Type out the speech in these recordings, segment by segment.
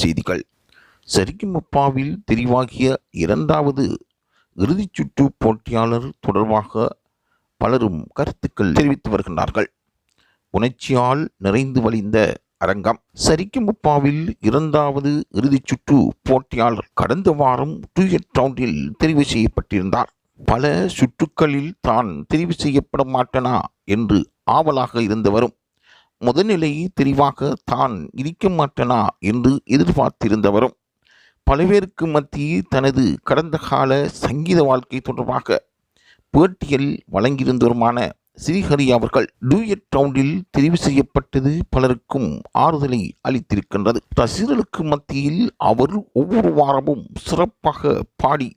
செய்திகள். சரிகமபாவில் தெரிவாகிய இரண்டாவது இறுதிச் சுற்று போட்டியாளர் தொடர்பாக பலரும் கருத்துக்கள் தெரிவித்து வருகின்றார்கள். உணர்ச்சியால் நிறைந்து வழிந்த அரங்கம். சரிகமபாவில் இரண்டாவது இறுதிச் சுற்று போட்டியாளர் கடந்த வாரம் டூயட் ரவுண்டில் தெரிவு செய்யப்பட்டிருந்தார். பல சுற்றுக்களில் தான் தெரிவு செய்யப்பட மாட்டனா என்று ஆவலாக இருந்தவரும் முதல்நிலை தெரிவாக தான் இருக்க மாட்டனா என்று எதிர்பார்த்திருந்தவரும் பல்வேறுக்கு மத்தியில் தனது கடந்த கால சங்கீத வாழ்க்கை தொடர்பாக பேட்டியில் வழங்கியிருந்தவருமான ஸ்ரீஹரி அவர்கள் டூயட் ரவுண்டில் தெரிவு செய்யப்பட்டது பலருக்கும் ஆறுதலை அளித்திருக்கின்றது. ரசிகர்களுக்கு மத்தியில் அவர் ஒவ்வொரு வாரமும் சிறப்பாக பாடி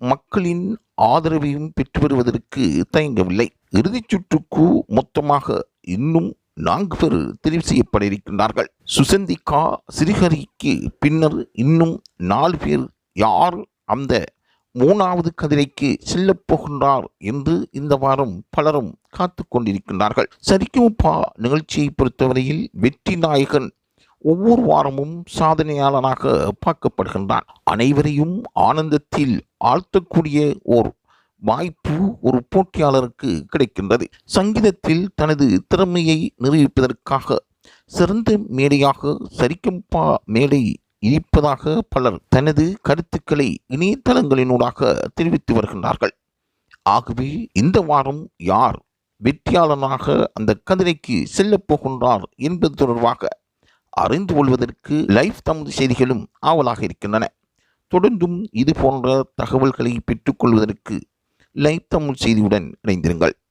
மக்களின் ஆதரவையும் பெற்று வருவதற்கு தயங்கவில்லை. இறுதிச் சுற்றுக்கு மொத்தமாக இன்னும் 4 பேர் தெரிவு செய்யப்பட இருக்கின்றார்கள். சுசந்திகா ஸ்ரீஹரிக்கு பின்னர் இன்னும் 4 பேர் யார் அந்த 3வது கதிரைக்கு செல்லப் போகின்றார் என்று இந்த வாரம் பலரும் காத்து கொண்டிருக்கின்றார்கள். சரிகமபா நிகழ்ச்சியை பொறுத்தவரையில் வெற்றி நாயகன் ஒவ்வொரு வாரமும் சாதனையாளனாக பார்க்கப்படுகின்றான். அனைவரையும் ஆனந்தத்தில் ஆழ்த்தக்கூடிய ஓர் வாய்ப்பு ஒரு போட்டியாளருக்கு கிடைக்கின்றது. சங்கீதத்தில் தனது திறமையை நிரூபிப்பதற்காக சிறந்த மேடையாக சரிகமபா மேடை இருப்பதாக பலர் தனது கருத்துக்களை இணையதளங்களினூடாக தெரிவித்து வருகின்றார்கள். ஆகவே இந்த வாரம் யார் வெற்றியாளனாக அந்த கதிரைக்கு செல்லப் போகின்றார் என்பது தொடர்பாக அறிந்து கொள்வதற்கு லைவ் தமிழ் செய்திகளும் ஆவலாக இருக்கின்றன. தொடர்ந்தும் இது போன்ற தகவல்களை பெற்றுக்கொள்வதற்கு லைவ் தமிழ் செய்தியுடன் இணைந்திருங்கள்.